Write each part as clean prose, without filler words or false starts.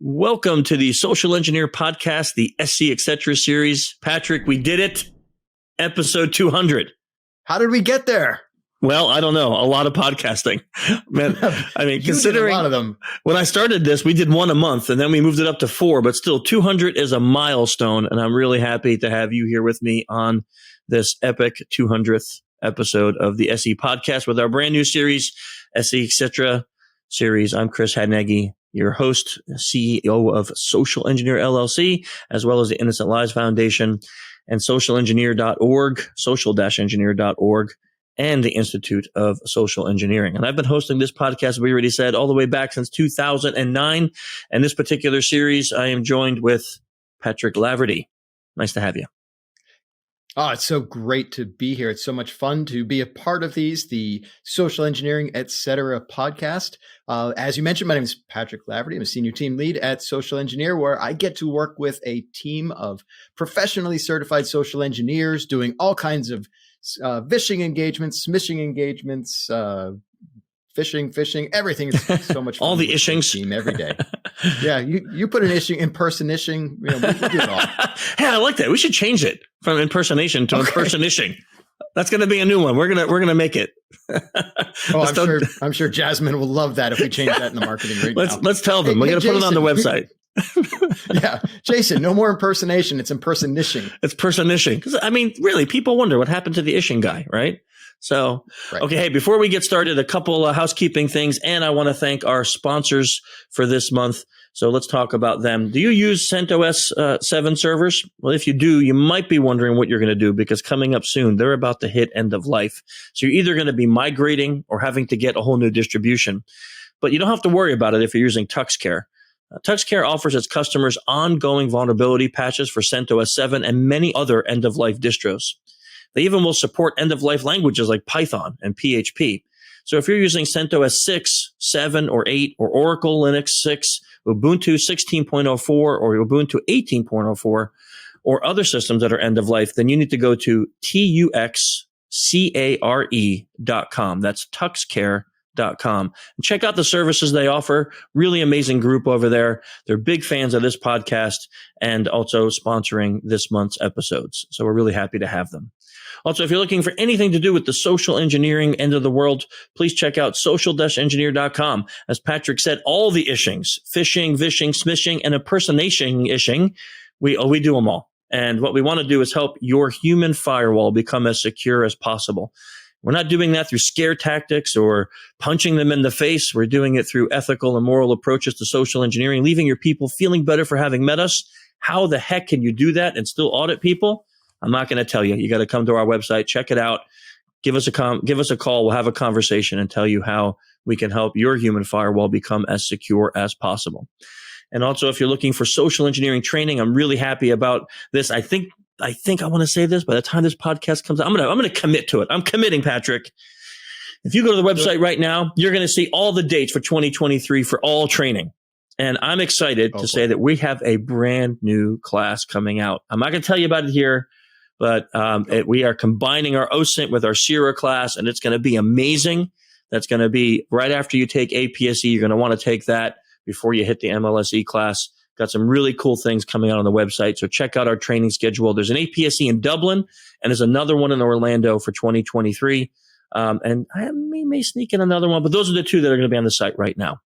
Welcome to the Social Engineer Podcast, the SC Etc. series. Patrick, we did it. Episode 200. How did we get there? Well, I don't know. A lot of podcasting. Man, I mean, considering a lot of them. When I started this, we did one a month and then we moved it up to 4, but still 200 is a milestone. And I'm really happy to have you here with me on this epic 200th episode of the SE Podcast with our brand new series, SE Etc. series. I'm Chris Hadnagy, your host, CEO of Social-Engineer LLC, as well as the Innocent Lives Foundation and social-engineer.org, social-engineer.org, and the Institute of Social Engineering. And I've been hosting this podcast, we already said, all the way back since 2009. And this particular series, I am joined with Patrick Laverty. Nice to have you. Oh, it's so great to be here. It's so much fun to be a part of the Social Engineering Etc. podcast. As you mentioned, my name is Patrick Laverty. I'm a senior team lead at Social Engineer, where I get to work with a team of professionally certified social engineers doing all kinds of phishing engagements, smishing engagements, phishing, everything. It's so much fun. All the ishings. Team every day. Yeah, you put an ishing, impersonation. We do it all. Hey, I like that. We should change it from impersonation to impersonation. That's going to be a new one. We're gonna make it. I'm sure Jasmine will love that if we change that in the marketing right now. Let's tell them. We're going to put it on the website. Yeah, Jason, no more impersonation. It's impersonishing. It's personishing. Because I mean, really, people wonder what happened to the ishing guy, right? So, right. Okay. Hey, before we get started, a couple of housekeeping things, and I want to thank our sponsors for this month. So let's talk about them. Do you use CentOS 7 servers? Well, if you do, you might be wondering what you're going to do, because coming up soon, they're about to hit end of life. So you're either going to be migrating or having to get a whole new distribution. But you don't have to worry about it if you're using Tuxcare. Tuxcare offers its customers ongoing vulnerability patches for CentOS 7 and many other end-of-life distros. They even will support end-of-life languages like Python and PHP. So if you're using CentOS 6, 7, or 8, or Oracle Linux 6, Ubuntu 16.04, or Ubuntu 18.04, or other systems that are end-of-life, then you need to go to tuxcare.com. That's Tuxcare.com. And check out the services they offer. Really amazing group over there. They're big fans of this podcast and also sponsoring this month's episodes. So we're really happy to have them. Also, if you're looking for anything to do with the social engineering end of the world, please check out social-engineer.com. As Patrick said, all the ishings, phishing, vishing, smishing, and impersonation ishing, we do them all. And what we want to do is help your human firewall become as secure as possible. We're not doing that through scare tactics or punching them in the face. We're doing it through ethical and moral approaches to social engineering, leaving your people feeling better for having met us. How the heck can you do that and still audit people? I'm not going to tell you. You got to come to our website, check it out, give us a call. We'll have a conversation and tell you how we can help your human firewall become as secure as possible. And also, if you're looking for social engineering training, I'm really happy about this. I think I want to say this by the time this podcast comes out. I'm going to commit to it. I'm committing, Patrick. If you go to the website right now, you're going to see all the dates for 2023 for all training. And I'm excited to say that we have a brand new class coming out. I'm not going to tell you about it here, but we are combining our OSINT with our CIRA class, and it's going to be amazing. That's going to be right after you take APSE. You're going to want to take that before you hit the MLSE class. Got some really cool things coming out on the website. So check out our training schedule. There's an APSE in Dublin, and there's another one in Orlando for 2023. And I may sneak in another one, but those are the two that are going to be on the site right now.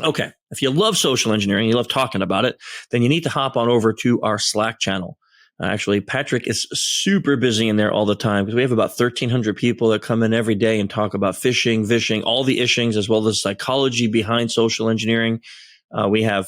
Okay. If you love social engineering, you love talking about it, then you need to hop on over to our Slack channel. Actually, Patrick is super busy in there all the time because we have about 1,300 people that come in every day and talk about phishing, vishing, all the ishings, as well as psychology behind social engineering. We have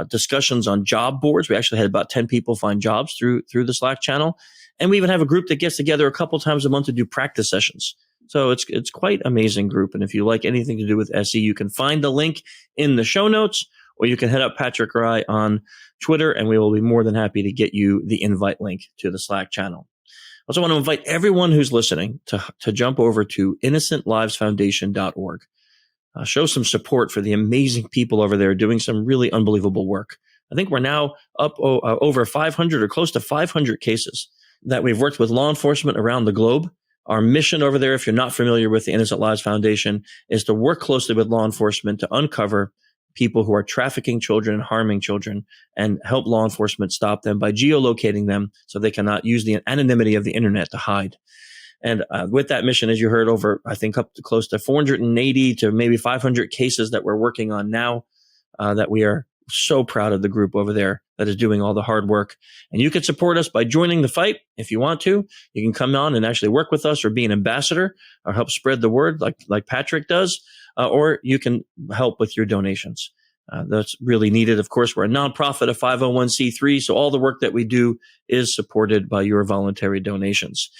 discussions on job boards. We actually had about 10 people find jobs through the Slack channel. And we even have a group that gets together a couple times a month to do practice sessions. So it's quite an amazing group. And if you like anything to do with SE, you can find the link in the show notes, or you can head up Patrick or I on Twitter, and we will be more than happy to get you the invite link to the Slack channel. I also want to invite everyone who's listening to jump over to innocentlivesfoundation.org. Show some support for the amazing people over there doing some really unbelievable work. I think we're now up over 500 or close to 500 cases that we've worked with law enforcement around the globe. Our mission over there, if you're not familiar with the Innocent Lives Foundation, is to work closely with law enforcement to uncover people who are trafficking children and harming children and help law enforcement stop them by geolocating them so they cannot use the anonymity of the internet to hide. And with that mission, as you heard, over, I think, up to close to 480 to maybe 500 cases that we're working on now, that we are so proud of the group over there that is doing all the hard work. And you can support us by joining the fight if you want to. You can come on and actually work with us or be an ambassador or help spread the word like Patrick does, or you can help with your donations. That's really needed. Of course, we're a nonprofit, a 501c3, so all the work that we do is supported by your voluntary donations.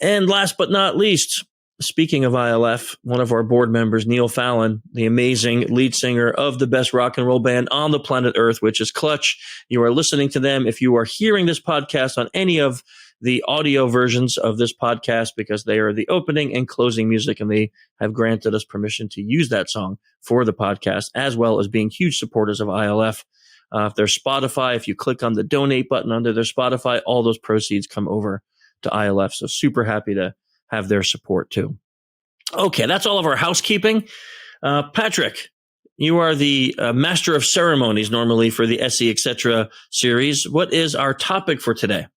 And last but not least, speaking of ILF, one of our board members, Neil Fallon, the amazing lead singer of the best rock and roll band on the planet Earth, which is Clutch. You are listening to them. If you are hearing this podcast on any of the audio versions of this podcast, because they are the opening and closing music, and they have granted us permission to use that song for the podcast, as well as being huge supporters of ILF. If they're Spotify, if you click on the donate button under their Spotify, all those proceeds come over to ILF. So super happy to have their support too. Okay, that's all of our housekeeping. Patrick, you are the master of ceremonies normally for the SE Etc. series. What is our topic for today?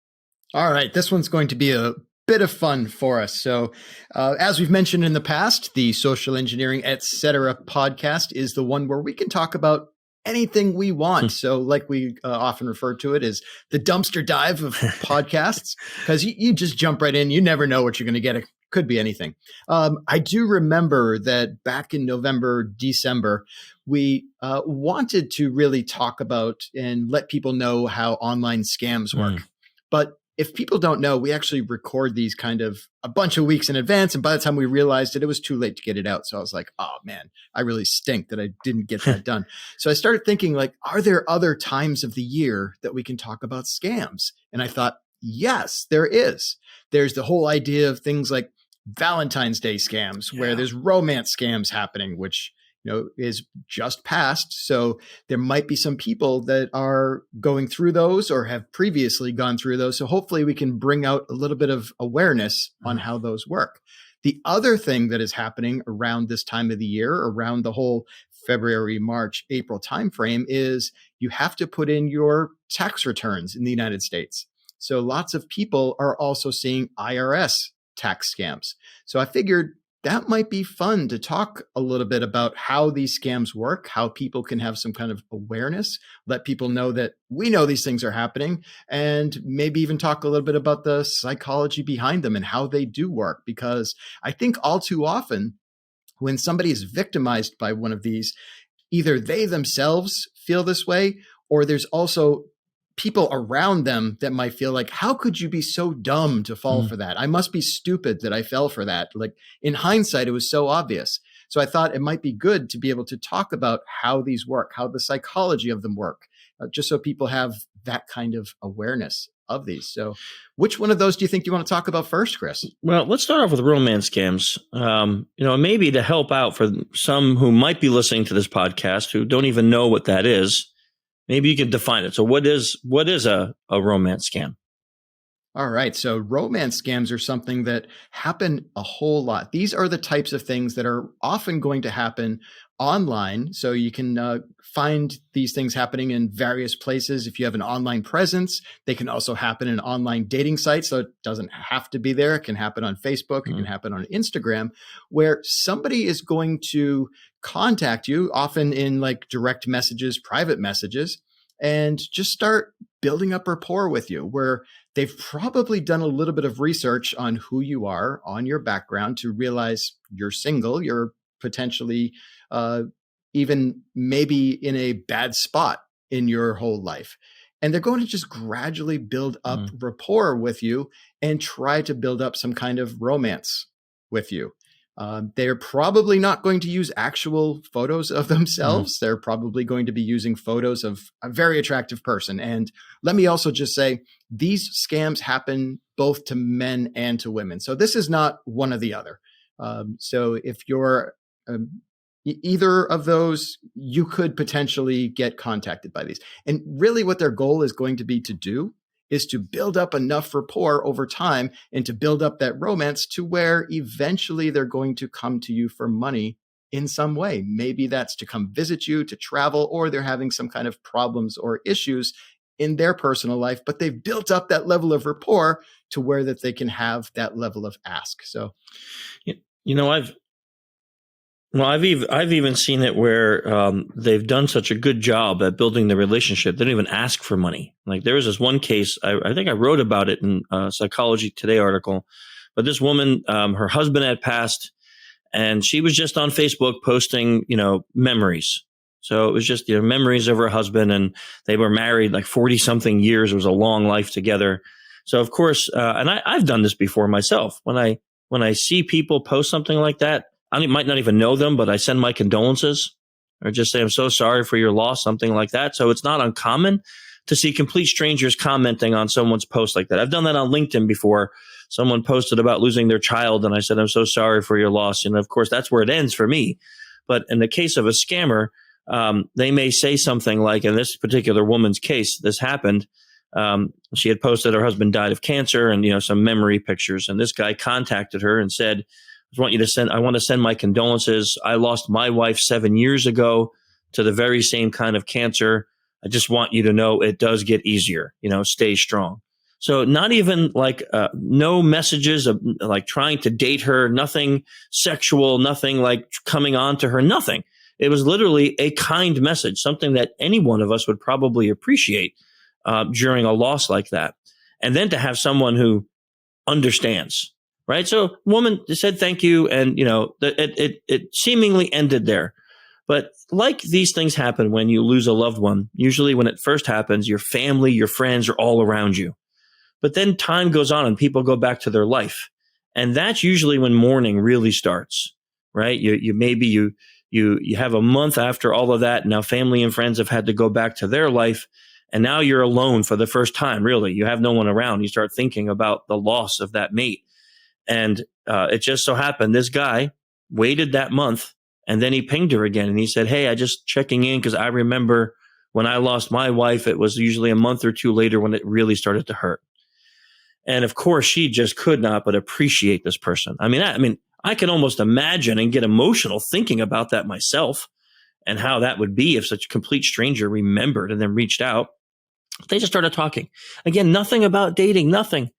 All right, this one's going to be a bit of fun for us. So as we've mentioned in the past, the Social Engineering Etc. podcast is the one where we can talk about anything we want. So like we often refer to it as the dumpster dive of podcasts, because you just jump right in. You never know what you're going to get. It could be anything. I do remember that back in November, December, we wanted to really talk about and let people know how online scams work. But if people don't know, we actually record these kind of a bunch of weeks in advance. And by the time we realized it, it was too late to get it out. So I was like, oh man, I really stink that I didn't get that done. So I started thinking, like, are there other times of the year that we can talk about scams? And I thought, yes, there is. There's the whole idea of things like Valentine's Day scams, where there's romance scams happening, which is just passed. So there might be some people that are going through those or have previously gone through those. So hopefully we can bring out a little bit of awareness on how those work. The other thing that is happening around this time of the year, around the whole February, March, April timeframe, is you have to put in your tax returns in the United States. So lots of people are also seeing IRS tax scams. So I figured that might be fun to talk a little bit about how these scams work, how people can have some kind of awareness, let people know that we know these things are happening, and maybe even talk a little bit about the psychology behind them and how they do work. Because I think all too often when somebody is victimized by one of these, either they themselves feel this way, or there's also people around them that might feel like, how could you be so dumb to fall for that? I must be stupid that I fell for that. Like in hindsight, it was so obvious. So I thought it might be good to be able to talk about how these work, how the psychology of them work, just so people have that kind of awareness of these. So which one of those do you think you want to talk about first, Chris? Well, let's start off with romance scams. Maybe to help out for some who might be listening to this podcast who don't even know what that is. Maybe you can define it. So what is a romance scam? All right. So romance scams are something that happen a whole lot. These are the types of things that are often going to happen online. So you can find these things happening in various places. If you have an online presence, they can also happen in online dating sites. So it doesn't have to be there. It can happen on Facebook. It can happen on Instagram, where somebody is going to contact you, often in like direct messages, private messages, and just start building up rapport with you, where they've probably done a little bit of research on who you are, on your background, to realize you're single, you're potentially even maybe in a bad spot in your whole life. And they're going to just gradually build up rapport with you and try to build up some kind of romance with you. They're probably not going to use actual photos of themselves. They're probably going to be using photos of a very attractive person. And let me also just say, these scams happen both to men and to women. So this is not one or the other. So if you're either of those, you could potentially get contacted by these. And really what their goal is going to be to do is to build up enough rapport over time and to build up that romance to where eventually they're going to come to you for money in some way. Maybe that's to come visit you, to travel, or they're having some kind of problems or issues in their personal life, but they've built up that level of rapport to where that they can have that level of ask. So, I've even seen it where they've done such a good job at building the relationship. They don't even ask for money. Like there was this one case, I think I wrote about it in a Psychology Today article, but this woman, her husband had passed and she was just on Facebook posting, memories. So it was just, memories of her husband, and they were married like 40 something years. It was a long life together. So of course, and I've done this before myself. When I see people post something like that, I might not even know them, but I send my condolences or just say, I'm so sorry for your loss, something like that. So it's not uncommon to see complete strangers commenting on someone's post like that. I've done that on LinkedIn before. Someone posted about losing their child, and I said, I'm so sorry for your loss. And of course, that's where it ends for me. But in the case of a scammer, they may say something like, in this particular woman's case, this happened. She had posted her husband died of cancer and, some memory pictures. And this guy contacted her and said, I want to send my condolences. I lost my wife 7 years ago to the very same kind of cancer. I just want you to know it does get easier, stay strong. So not even like, no messages of like trying to date her, nothing sexual, nothing like coming on to her, nothing. It was literally a kind message, something that any one of us would probably appreciate during a loss like that. And then to have someone who understands. Right. So woman said thank you. And, it seemingly ended there. But like these things happen when you lose a loved one, usually when it first happens, your family, your friends are all around you. But then time goes on and people go back to their life. And that's usually when mourning really starts. Right. You have a month after all of that. Now family and friends have had to go back to their life. And now you're alone for the first time. Really, you have no one around. You start thinking about the loss of that mate. And it just so happened this guy waited that month, and then he pinged her again. And he said, hey, I just checking in because I remember when I lost my wife, it was usually a month or two later when it really started to hurt. And of course, she just could not but appreciate this person. I mean, I can almost imagine and get emotional thinking about that myself and how that would be if such a complete stranger remembered and then reached out. They just started talking. Again, nothing about dating, nothing.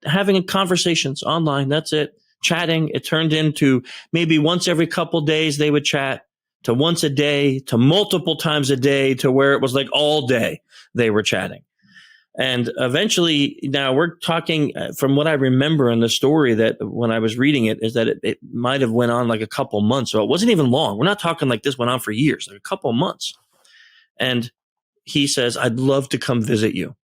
Having conversations online, that's it. Chatting, it turned into maybe once every couple days they would chat, to once a day, to multiple times a day, to where it was like all day they were chatting. And eventually, now we're talking from what I remember in the story that when I was reading it is that it might have went on like a couple months. So it wasn't even long. We're not talking like this went on for years, like a couple months. And he says, I'd love to come visit you.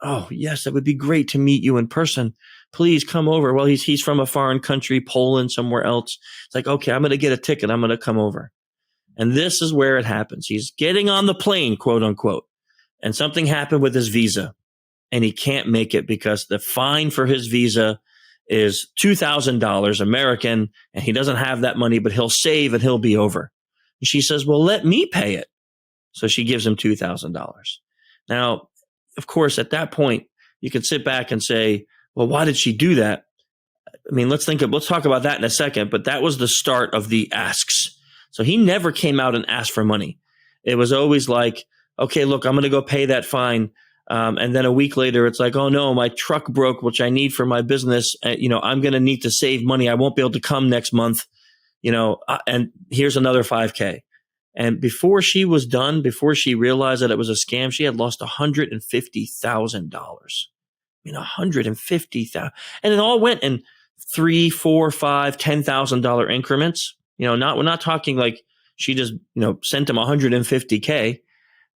Oh, yes, that would be great to meet you in person. Please come over. Well, he's from a foreign country, Poland, somewhere else. It's like, okay, I'm going to get a ticket. I'm going to come over. And this is where it happens. He's getting on the plane, quote unquote, and something happened with his visa, and he can't make it because the fine for his visa is $2,000 American, and he doesn't have that money, but he'll save and he'll be over. And she says, well, let me pay it. So she gives him $2,000. Now, of course, at that point, you can sit back and say, well, why did she do that? I mean, let's talk about that in a second, but that was the start of the asks. So he never came out and asked for money. It was always like, okay, look, I'm going to go pay that fine. And then a week later, it's like, oh no, my truck broke, which I need for my business. I'm going to need to save money. I won't be able to come next month, and here's another $5,000. And before she was done, before she realized that it was a scam, she had lost $150,000. $150,000. And it all went in $3,000, $4,000, $5,000, $10,000 increments. We're not talking like she just, sent him $150,000.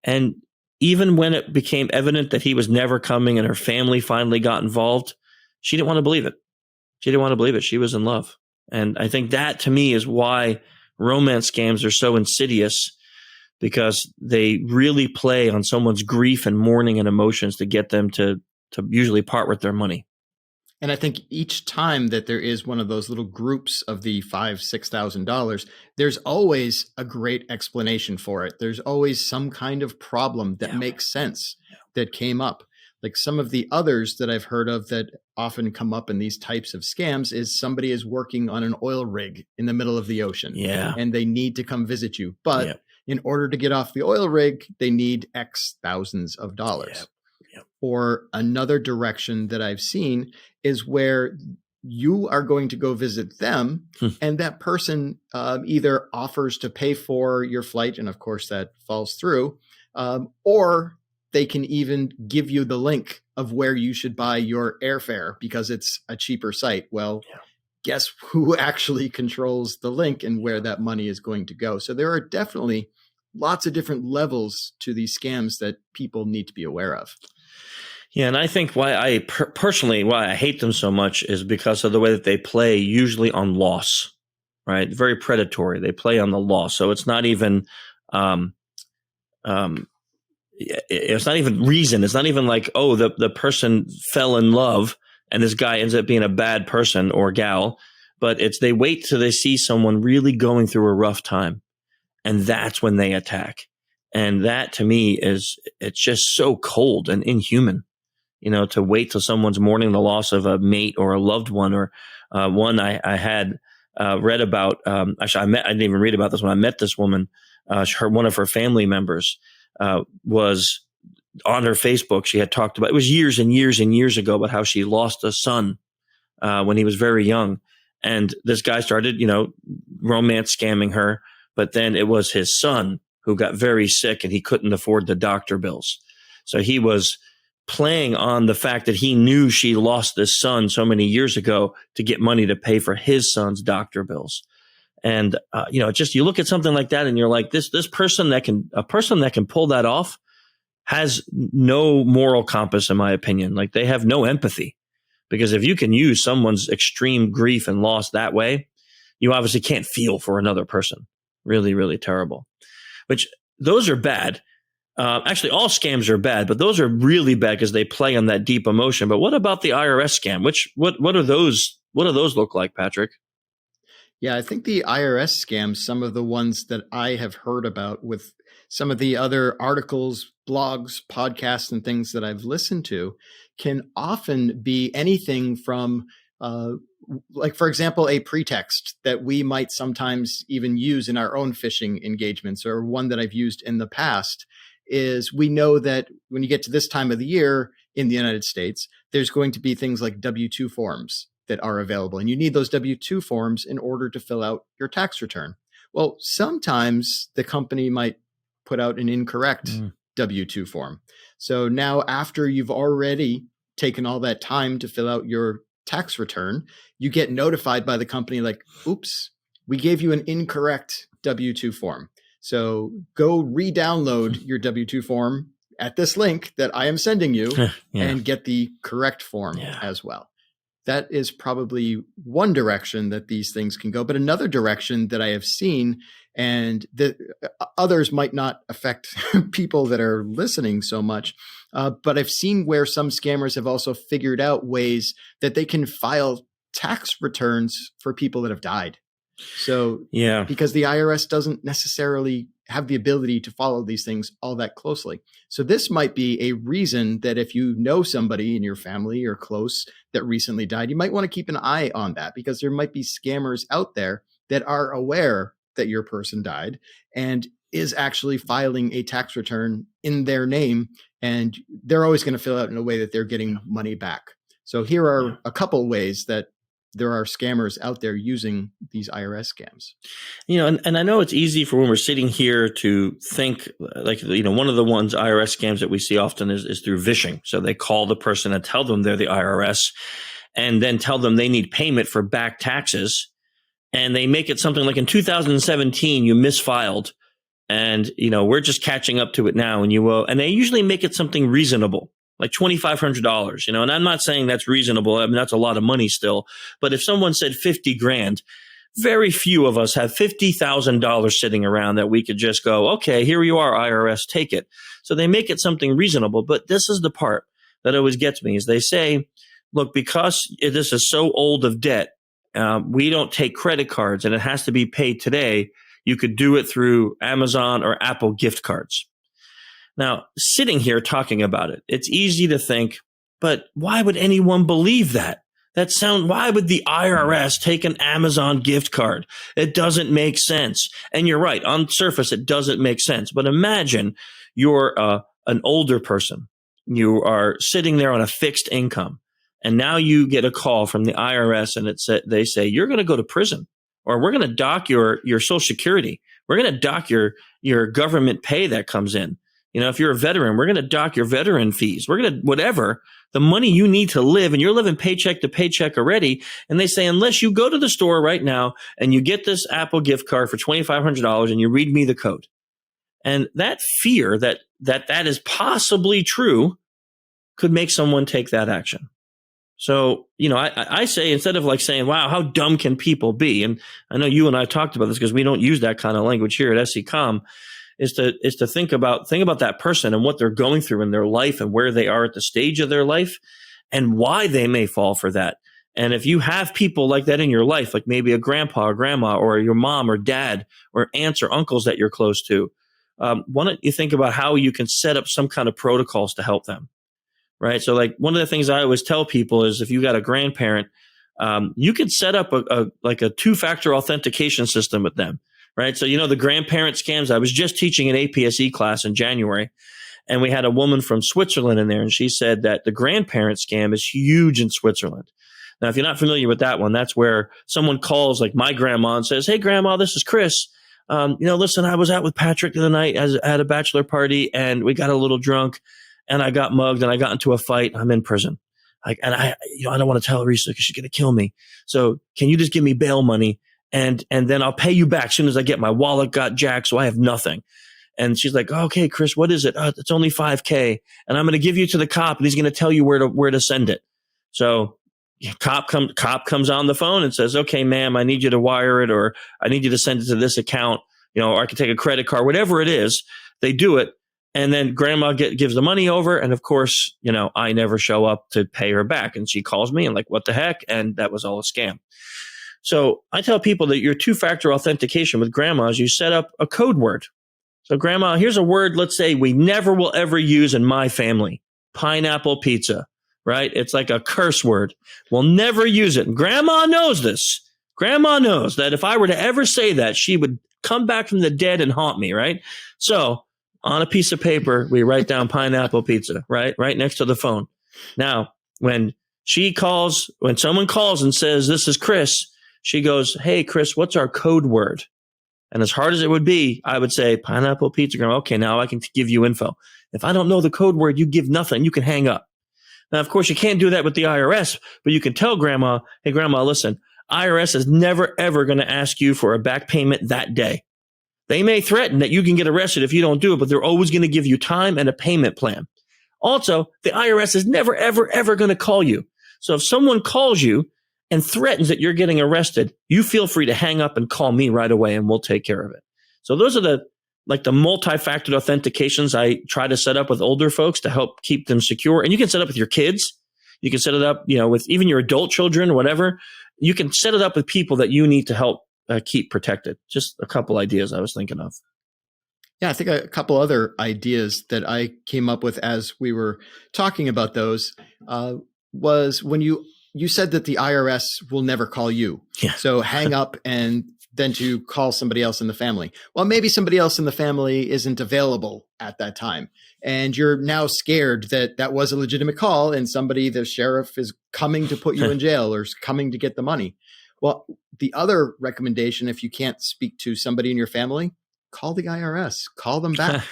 And even when it became evident that he was never coming and her family finally got involved, she didn't want to believe it. She was in love. And I think that to me is why romance scams are so insidious, because they really play on someone's grief and mourning and emotions to get them to usually part with their money. And I think each time that there is one of those little groups of the $5,000-$6,000, there's always a great explanation for it. There's always some kind of problem that makes sense that came up. Like some of the others that I've heard of that often come up in these types of scams is somebody is working on an oil rig in the middle of the ocean. Yeah. And they need to come visit you. But Yeah. in order to get off the oil rig, they need X thousands of dollars. Yeah. Yeah. Or another direction that I've seen is where you are going to go visit them and that person either offers to pay for your flight, and of course that falls through, or they can even give you the link of where you should buy your airfare because it's a cheaper site. Well, guess who actually controls the link and where that money is going to go? So there are definitely lots of different levels to these scams that people need to be aware of. Yeah, and I think why I personally why I hate them so much is because of the way that they play, usually on loss, right? Very predatory. They play on the loss, so it's not even, it's not even reason. It's not even like, oh, the person fell in love and this guy ends up being a bad person or gal, but it's they wait till they see someone really going through a rough time, and that's when they attack. And that to me it's just so cold and inhuman. To wait till someone's mourning the loss of a mate or a loved one, or one I had read about. Actually, I didn't even read about this when I met this woman. One of her family members was on her Facebook. She had talked about, it was years and years and years ago, about how she lost a son when he was very young. And this guy started, romance scamming her. But then it was his son who got very sick and he couldn't afford the doctor bills. So he was playing on the fact that he knew she lost this son so many years ago to get money to pay for his son's doctor bills. And, you look at something like that and you're like, this person that can pull that off has no moral compass, in my opinion. Like, they have no empathy, because if you can use someone's extreme grief and loss that way, you obviously can't feel for another person. Really, really terrible. Which those are bad. Actually, all scams are bad, but those are really bad because they play on that deep emotion. But what about the IRS scam? What are those? What do those look like, Patrick? Yeah, I think the IRS scams, some of the ones that I have heard about with some of the other articles, blogs, podcasts, and things that I've listened to, can often be anything from, like, for example, a pretext that we might sometimes even use in our own phishing engagements, or one that I've used in the past. Is we know that when you get to this time of the year in the United States, there's going to be things like W-2 forms that are available. And you need those W-2 forms in order to fill out your tax return. Well, sometimes the company might put out an incorrect W-2 form. So now, after you've already taken all that time to fill out your tax return, you get notified by the company like, oops, we gave you an incorrect W-2 form. So go re-download your W-2 form at this link that I am sending you and get the correct form as well. That is probably one direction that these things can go. But another direction that I have seen, and the others might not affect people that are listening so much, but I've seen where some scammers have also figured out ways that they can file tax returns for people that have died. So, because the IRS doesn't necessarily have the ability to follow these things all that closely. So this might be a reason that if you know somebody in your family or close that recently died, you might want to keep an eye on that, because there might be scammers out there that are aware that your person died and is actually filing a tax return in their name. And they're always going to fill out in a way that they're getting money back. So here are a couple ways that there are scammers out there using these IRS scams. And I know it's easy for when we're sitting here to think like, one of the ones IRS scams that we see often is through vishing. So they call the person and tell them they're the IRS and then tell them they need payment for back taxes. And they make it something like, in 2017, you misfiled and, we're just catching up to it now, and you will. And they usually make it something reasonable, like $2,500, and I'm not saying that's reasonable. I mean, that's a lot of money still. But if someone said $50,000, very few of us have $50,000 sitting around that we could just go, okay, here you are, IRS, take it. So they make it something reasonable. But this is the part that always gets me, is they say, look, because this is so old of debt, we don't take credit cards and it has to be paid today. You could do it through Amazon or Apple gift cards. Now, sitting here talking about it, it's easy to think, but why would anyone believe that? Why would the IRS take an Amazon gift card? It doesn't make sense. And you're right. On surface, it doesn't make sense. But imagine you're an older person. You are sitting there on a fixed income. And now you get a call from the IRS and they say, you're going to go to prison, or we're going to dock your Social Security. We're going to dock your government pay that comes in. If you're a veteran, we're going to dock your veteran fees. We're going to, whatever, the money you need to live, and you're living paycheck to paycheck already. And they say, unless you go to the store right now and you get this Apple gift card for $2,500 and you read me the code. And that fear that is possibly true could make someone take that action. So, I say, instead of like saying, wow, how dumb can people be? And I know you and I talked about this because we don't use that kind of language here at SECom. Is to think about that person and what they're going through in their life and where they are at the stage of their life and why they may fall for that. And if you have people like that in your life, like maybe a grandpa or grandma or your mom or dad or aunts or uncles that you're close to, why don't you think about how you can set up some kind of protocols to help them, right? So like one of the things I always tell people is if you got a grandparent, you could set up a two-factor authentication system with them. Right. So, the grandparent scams, I was just teaching an APSE class in January, and we had a woman from Switzerland in there, and she said that the grandparent scam is huge in Switzerland. Now, if you're not familiar with that one, that's where someone calls like my grandma and says, hey, grandma, this is Chris. Listen, I was out with Patrick the other night at a bachelor party, and we got a little drunk, and I got mugged, and I got into a fight. I'm in prison. I don't want to tell Lisa because she's going to kill me. So can you just give me bail money? And then I'll pay you back as soon as I get my wallet got jacked, so I have nothing. And she's like, okay, Chris, what is it? It's only $5,000, and I'm going to give you to the cop, and he's going to tell you where to send it. So cop comes on the phone and says, okay, ma'am, I need you to wire it, or I need you to send it to this account, or I can take a credit card, whatever it is. They do it. And then grandma gives the money over. And of course, I never show up to pay her back. And she calls me and like, what the heck? And that was all a scam. So I tell people that your two-factor authentication with grandma is you set up a code word. So grandma, here's a word, let's say we never will ever use in my family, pineapple pizza, right? It's like a curse word. We'll never use it. And grandma knows this. Grandma knows that if I were to ever say that, she would come back from the dead and haunt me, right? So on a piece of paper, we write down pineapple pizza, right next to the phone. Now, when someone calls and says, this is Chris, she goes, hey, Chris, what's our code word? And as hard as it would be, I would say pineapple pizza. Grandma, okay, now I can give you info. If I don't know the code word, you give nothing. You can hang up. Now, of course, you can't do that with the IRS, but you can tell grandma, hey, grandma, listen, IRS is never, ever going to ask you for a back payment that day. They may threaten that you can get arrested if you don't do it, but they're always going to give you time and a payment plan. Also, the IRS is never, ever, ever going to call you. So if someone calls you and threatens that you're getting arrested, you feel free to hang up and call me right away and we'll take care of it. So those are the multi-factor authentications I try to set up with older folks to help keep them secure. And you can set up with your kids. You can set it up, with even your adult children or whatever. You can set it up with people that you need to help keep protected. Just a couple ideas I was thinking of. Yeah, I think a couple other ideas that I came up with as we were talking about those was when you said that the IRS will never call you. Yeah. So hang up and then to call somebody else in the family. Well, maybe somebody else in the family isn't available at that time. And you're now scared that was a legitimate call and the sheriff is coming to put you in jail or is coming to get the money. Well, the other recommendation, if you can't speak to somebody in your family, call the IRS, call them back,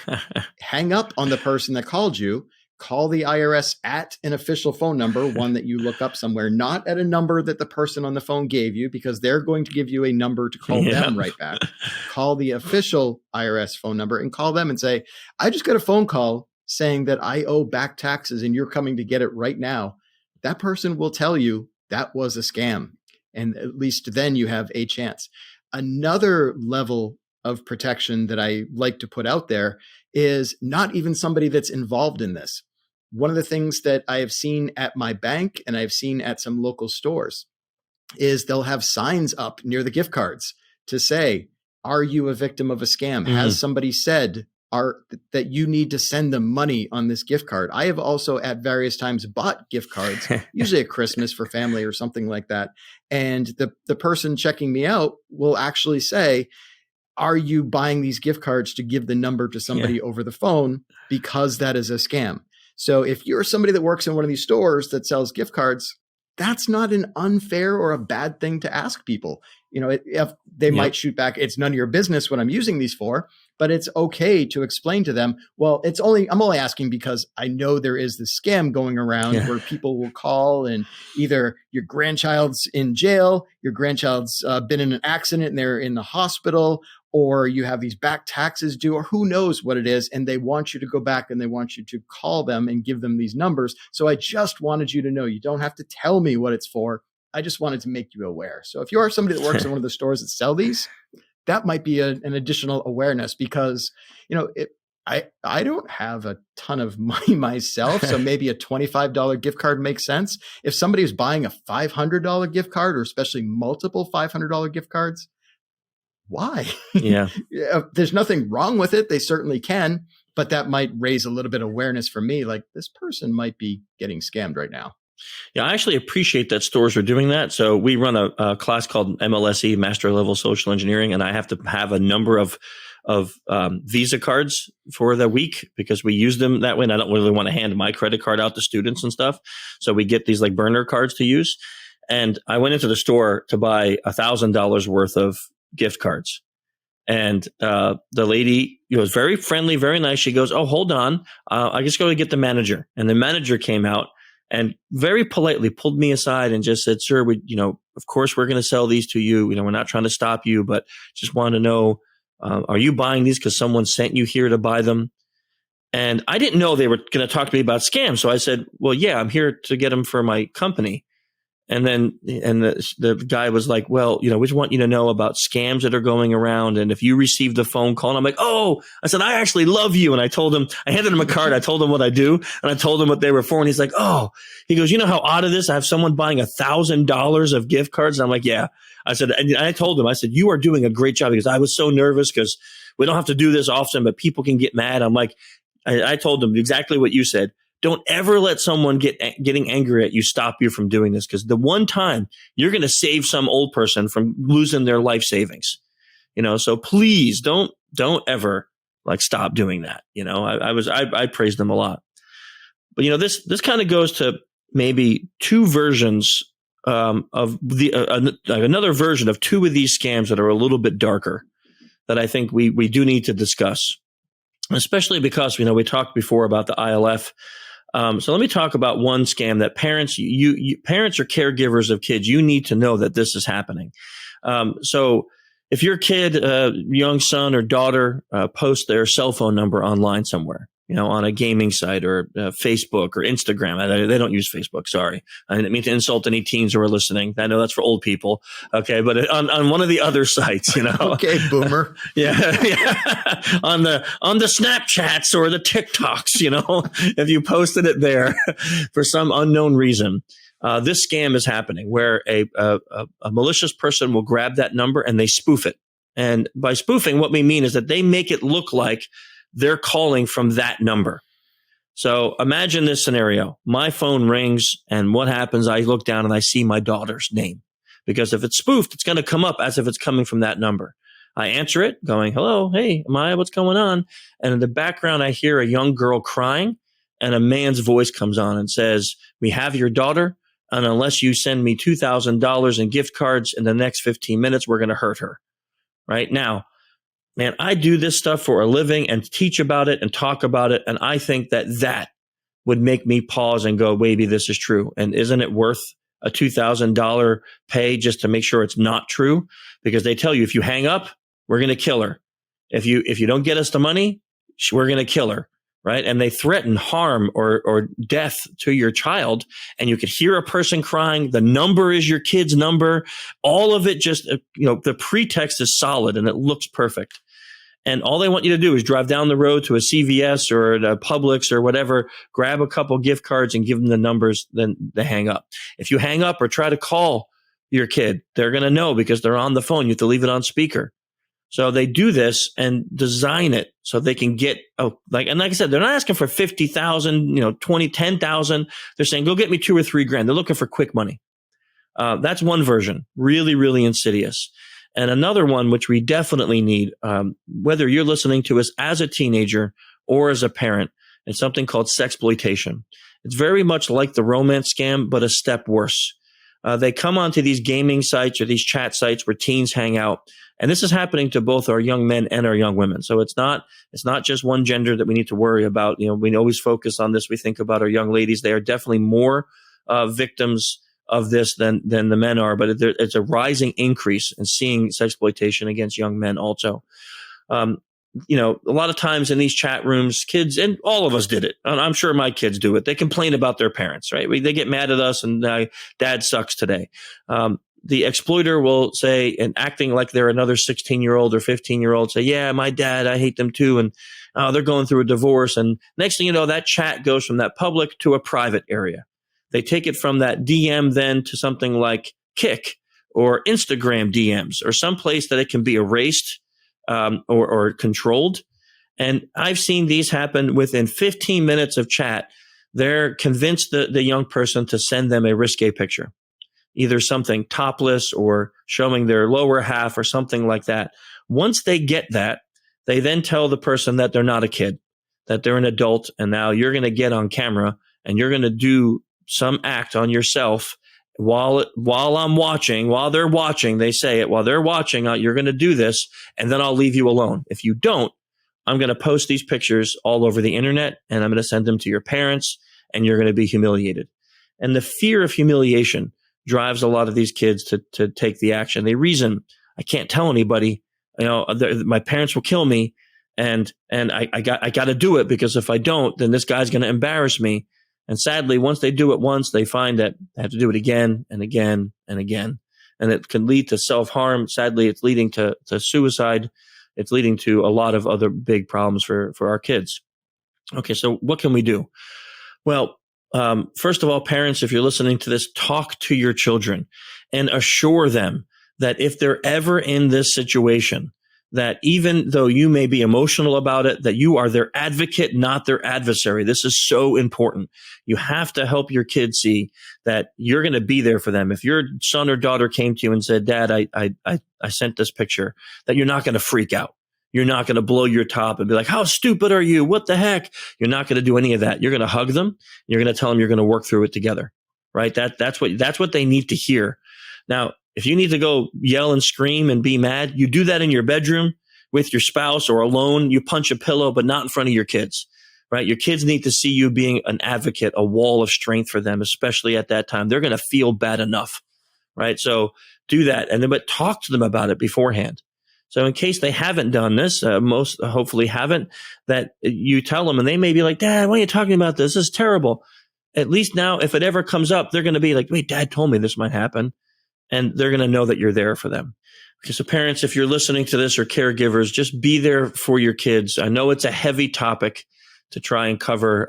hang up on the person that called you. Call the IRS at an official phone number, one that you look up somewhere, not at a number that the person on the phone gave you, because they're going to give you a number to call them right back. Call the official IRS phone number and call them and say, I just got a phone call saying that I owe back taxes and you're coming to get it right now. That person will tell you that was a scam. And at least then you have a chance. Another level of protection that I like to put out there is not even somebody that's involved in this. One of the things that I have seen at my bank and I've seen at some local stores is they'll have signs up near the gift cards to say, are you a victim of a scam? Has somebody said, that you need to send them money on this gift card. I have also at various times bought gift cards, usually at Christmas for family or something like that. And the person checking me out will actually say, are you buying these gift cards to give the number to somebody over the phone? Because that is a scam. So if you're somebody that works in one of these stores that sells gift cards, that's not an unfair or a bad thing to ask people. If they might shoot back, it's none of your business what I'm using these for, but it's okay to explain to them, well, I'm only asking because I know there is this scam going around where people will call and either your grandchild's in jail, your grandchild's been in an accident and they're in the hospital, or you have these back taxes due, or who knows what it is. And they want you to go back and they want you to call them and give them these numbers. So I just wanted you to know, you don't have to tell me what it's for. I just wanted to make you aware. So if you are somebody that works in one of the stores that sell these, that might be an additional awareness because, I don't have a ton of money myself. So maybe a $25 gift card makes sense. If somebody is buying a $500 gift card, or especially multiple $500 gift cards, why? Yeah. There's nothing wrong with it. They certainly can, but that might raise a little bit of awareness for me. Like, this person might be getting scammed right now. Yeah, I actually appreciate that stores are doing that. So we run a class called MLSE, Master Level Social Engineering, and I have to have a number of Visa cards for the week because we use them that way. And I don't really want to hand my credit card out to students and stuff. So we get these like burner cards to use. And I went into the store to buy $1,000 worth of gift cards. And the lady was very friendly, very nice. She goes, "Oh, hold on. I just go to get the manager." And the manager came out and very politely pulled me aside and just said, "Sir, of course we're going to sell these to you. We're not trying to stop you, but just want to know, are you buying these because someone sent you here to buy them?" And I didn't know they were going to talk to me about scams. So I said, "Well, yeah, I'm here to get them for my company." And then the guy was like, "Well, we just want you to know about scams that are going around. And if you received a phone call," and I'm like, "Oh," I said, "I actually love you." And I told him, I handed him a card. I told him what I do. And I told him what they were for. And he's like, "Oh," he goes, "You know how odd it is? I have someone buying $1,000 of gift cards." And I'm like, "Yeah." I said, and I told him, I said, "You are doing a great job," because I was so nervous because we don't have to do this often, but people can get mad. I'm like, I told him exactly what you said. Don't ever let someone getting angry at you stop you from doing this, because the one time you're going to save some old person from losing their life savings. So please don't ever stop doing that. I praised them a lot. But this kind of goes to maybe two versions of another version of two of these scams that are a little bit darker that I think we do need to discuss, especially because we talked before about the ILF. So let me talk about one scam that parents, parents or caregivers of kids, you need to know that this is happening. So if your kid, young son or daughter, posts their cell phone number online somewhere, on a gaming site or Facebook or Instagram. They don't use Facebook. Sorry. I didn't mean to insult any teens who are listening. I know that's for old people. Okay. But on one of the other sites, Okay, boomer. Yeah. on the Snapchats or the TikToks, if you posted it there for some unknown reason, this scam is happening where a malicious person will grab that number and they spoof it. And by spoofing, what we mean is that they make it look like they're calling from that number. So imagine this scenario. My phone rings and what happens? I look down and I see my daughter's name, because if it's spoofed, it's going to come up as if it's coming from that number. I answer it going, "Hello, hey, Maya, what's going on?" And in the background, I hear a young girl crying and a man's voice comes on and says, "We have your daughter. And unless you send me $2,000 in gift cards in the next 15 minutes, we're going to hurt her." Right now, man, I do this stuff for a living and teach about it and talk about it. And I think that would make me pause and go, maybe this is true. And isn't it worth a $2,000 pay just to make sure it's not true? Because they tell you, if you hang up, we're going to kill her. If you don't get us the money, we're going to kill her. Right. And they threaten harm or death to your child. And you could hear a person crying. The number is your kid's number. All of it just, the pretext is solid and it looks perfect. And all they want you to do is drive down the road to a CVS or a Publix or whatever, grab a couple gift cards and give them the numbers, then they hang up. If you hang up or try to call your kid, they're going to know because they're on the phone. You have to leave it on speaker. So they do this and design it so they can get, like I said, they're not asking for 50,000, 20, 10,000. They're saying, go get me $2 or $3 grand. They're looking for quick money. That's one version, really, really insidious. And another one, which we definitely need, whether you're listening to us as a teenager or as a parent, it's something called sexploitation. It's very much like the romance scam, but a step worse. They come onto these gaming sites or these chat sites where teens hang out. And this is happening to both our young men and our young women. So it's not just one gender that we need to worry about. We always focus on this. We think about our young ladies. They are definitely more victims of this than the men are, but it's a rising increase in seeing sexploitation against young men also. A lot of times in these chat rooms, kids, and all of us did it. I'm sure my kids do it. They complain about their parents, right? They get mad at us and dad sucks today. The exploiter will say, and acting like they're another 16-year-old or 15-year-old, say, yeah, my dad, I hate them too. And they're going through a divorce. And next thing you know, that chat goes from that public to a private area. They take it from that DM then to something like Kik or Instagram DMs or someplace that it can be erased or controlled. And I've seen these happen within 15 minutes of chat. They're convinced the young person to send them a risque picture, either something topless or showing their lower half or something like that. Once they get that, they then tell the person that they're not a kid, that they're an adult, and now you're going to get on camera and you're going to do some act on yourself while I'm watching, while they're watching, they say it, while they're watching, you're going to do this, and then I'll leave you alone. If you don't, I'm going to post these pictures all over the internet, and I'm going to send them to your parents, and you're going to be humiliated. And the fear of humiliation drives a lot of these kids to take the action. They reason, I can't tell anybody, my parents will kill me, and I got to do it, because if I don't, then this guy's going to embarrass me. And sadly, once they do it once, they find that they have to do it again and again and again. And it can lead to self-harm. Sadly, it's leading to suicide. It's leading to a lot of other big problems for our kids. Okay, so what can we do? Well, first of all, parents, if you're listening to this, talk to your children and assure them that if they're ever in this situation, that even though you may be emotional about it, that you are their advocate, not their adversary. This is so important. You have to help your kids see that you're going to be there for them. If your son or daughter came to you and said, Dad, I sent this picture, that you're not going to freak out. You're not going to blow your top and be like, how stupid are you? What the heck? You're not going to do any of that. You're going to hug them. You're going to tell them you're going to work through it together, right? That's what they need to hear. Now, if you need to go yell and scream and be mad, you do that in your bedroom with your spouse or alone. You punch a pillow, but not in front of your kids, right? Your kids need to see you being an advocate, a wall of strength for them, especially at that time. They're going to feel bad enough, right? So do that, but talk to them about it beforehand. So in case they haven't done this, most hopefully haven't, that you tell them, and they may be like, Dad, why are you talking about this? This is terrible. At least now, if it ever comes up, they're going to be like, wait, Dad told me this might happen. And they're going to know that you're there for them. Okay, so parents, if you're listening to this, or caregivers, just be there for your kids. I know it's a heavy topic to try and cover.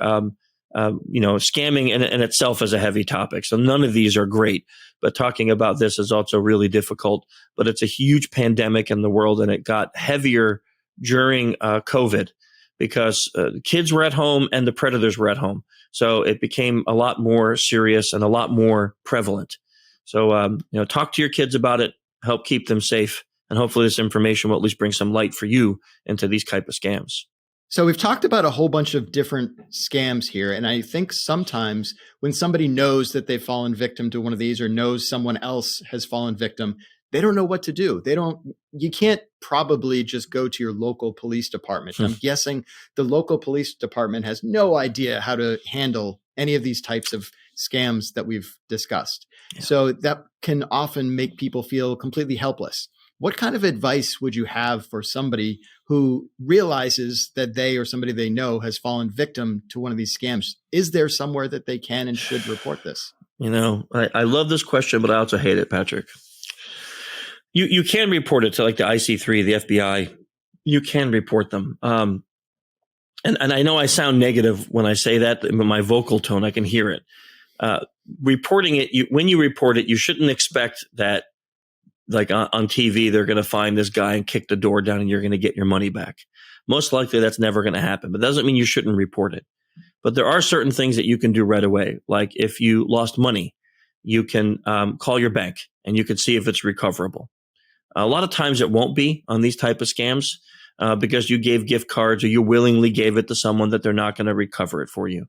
Scamming in itself is a heavy topic. So none of these are great. But talking about this is also really difficult. But it's a huge pandemic in the world, and it got heavier during COVID because kids were at home and the predators were at home. So it became a lot more serious and a lot more prevalent. So, talk to your kids about it, help keep them safe, and hopefully this information will at least bring some light for you into these type of scams. So we've talked about a whole bunch of different scams here. And I think sometimes when somebody knows that they've fallen victim to one of these, or knows someone else has fallen victim, they don't know what to do. You can't probably just go to your local police department. I'm guessing the local police department has no idea how to handle any of these types of scams that we've discussed. Yeah. So that can often make people feel completely helpless. What kind of advice would you have for somebody who realizes that they or somebody they know has fallen victim to one of these scams? Is there somewhere that they can and should report this? I love this question, but I also hate it, Patrick. You can report it to like the IC3, the FBI. You can report them. And I know I sound negative when I say that, but my vocal tone, I can hear it. Reporting it, when you report it, you shouldn't expect that like on TV, they're going to find this guy and kick the door down and you're going to get your money back. Most likely that's never going to happen, but that doesn't mean you shouldn't report it. But there are certain things that you can do right away. Like if you lost money, you can call your bank and you can see if it's recoverable. A lot of times it won't be on these type of scams because you gave gift cards or you willingly gave it to someone that they're not going to recover it for you.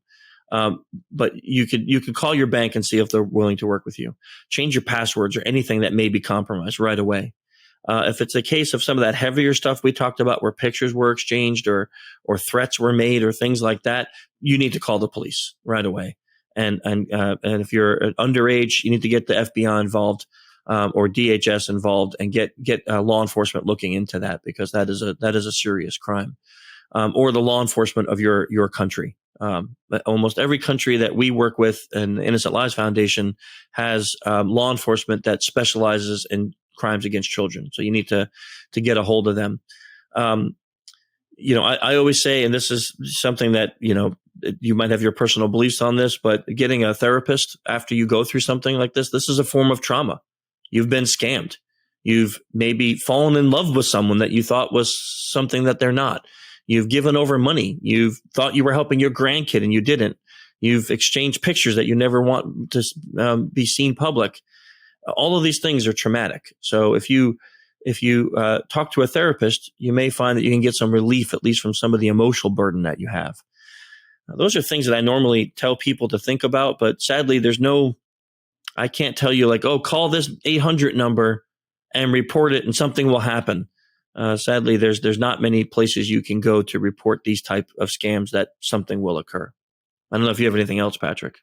But you could call your bank and see if they're willing to work with you. Change your passwords or anything that may be compromised right away. If it's a case of some of that heavier stuff we talked about where pictures were exchanged or threats were made or things like that, you need to call the police right away. And if you're underage, you need to get the FBI involved or DHS involved and get law enforcement looking into that, because that is a serious crime. Or the law enforcement of your country. Almost every country that we work with, and the Innocent Lives Foundation has law enforcement that specializes in crimes against children. So you need to get a hold of them. I always say, and this is something that, you might have your personal beliefs on this, but getting a therapist after you go through something like this is a form of trauma. You've been scammed. You've maybe fallen in love with someone that you thought was something that they're not. You've given over money. You've thought you were helping your grandkid and you didn't. You've exchanged pictures that you never want to be seen public. All of these things are traumatic. So if you talk to a therapist, you may find that you can get some relief, at least from some of the emotional burden that you have. Now, those are things that I normally tell people to think about, but sadly, I can't tell you like, oh, call this 800 number and report it and something will happen. Sadly, there's not many places you can go to report these type of scams that something will occur. I don't know if you have anything else, Patrick.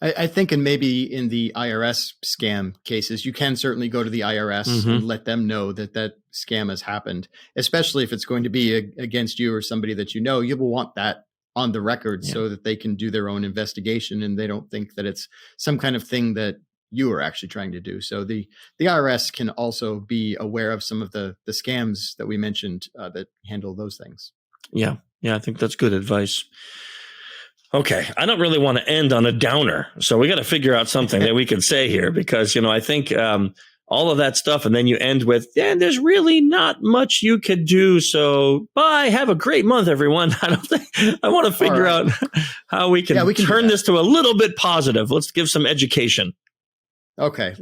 I think, and maybe in the IRS scam cases, you can certainly go to the IRS and let them know that scam has happened, especially if it's going to be against you or somebody that you will want that on the record so that they can do their own investigation and they don't think that it's some kind of thing that you are actually trying to do. So the IRS can also be aware of some of the scams that we mentioned that handle those things. Yeah, I think that's good advice. Okay, I don't really want to end on a downer, so we got to figure out something that we can say here, because I think all of that stuff, and then you end with, there's really not much you could do. So bye, have a great month, everyone. I want to figure out how we can turn this to a little bit positive. Let's give some education. Okay.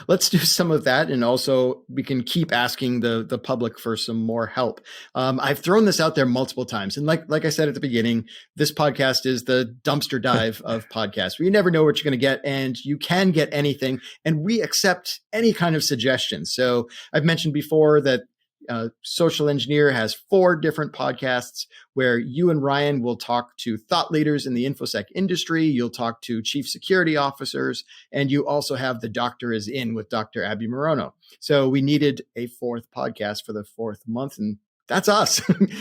Let's do some of that. And also we can keep asking the public for some more help. I've thrown this out there multiple times. And like I said at the beginning, this podcast is the dumpster dive of podcasts, where you never know what you're going to get, and you can get anything. And we accept any kind of suggestions. So I've mentioned before that Social-Engineer has 4 different podcasts where you and Ryan will talk to thought leaders in the InfoSec industry. You'll talk to chief security officers, and you also have The Doctor is In with Dr. Abby Morono. So we needed a 4th podcast for the 4th month, and that's us.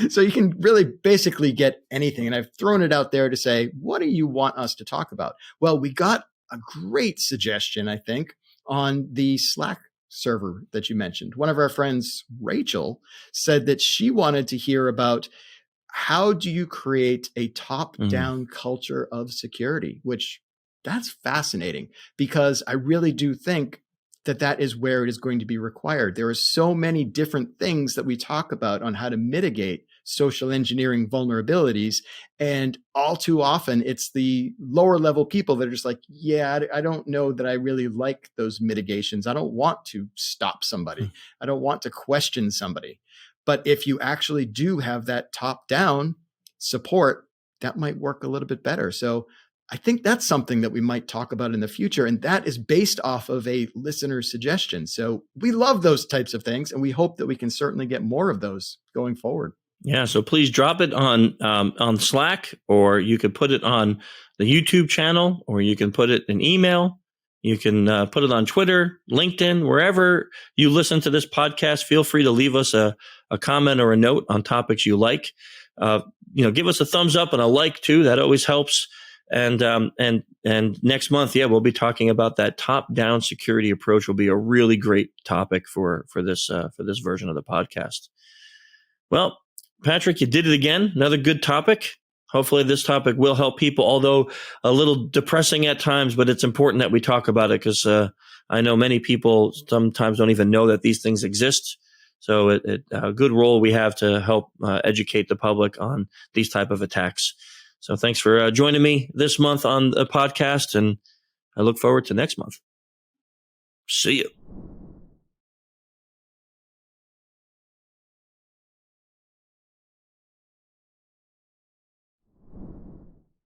So you can really basically get anything. And I've thrown it out there to say, what do you want us to talk about? Well, we got a great suggestion, I think, on the Slack server that you mentioned. One of our friends, Rachel, said that she wanted to hear about how do you create a top-down culture of security, which that's fascinating, because I really do think that is where it is going to be required. There are so many different things that we talk about on how to mitigate social engineering vulnerabilities. And all too often, it's the lower level people that are just like, I don't know that I really like those mitigations. I don't want to stop somebody. I don't want to question somebody. But if you actually do have that top down support, that might work a little bit better. So I think that's something that we might talk about in the future. And that is based off of a listener suggestion. So we love those types of things, and we hope that we can certainly get more of those going forward. Yeah, so please drop it on Slack, or you could put it on the YouTube channel, or you can put it in email. You can put it on Twitter, LinkedIn, wherever you listen to this podcast. Feel free to leave us a comment or a note on topics you like. Give us a thumbs up and a like too. That always helps. And next month, we'll be talking about that top-down security approach. Will be a really great topic for this version of the podcast. Well, Patrick, you did it again. Another good topic. Hopefully this topic will help people, although a little depressing at times, but it's important that we talk about it, because I know many people sometimes don't even know that these things exist. So a good role we have to help educate the public on these type of attacks. So thanks for joining me this month on the podcast, and I look forward to next month. See you.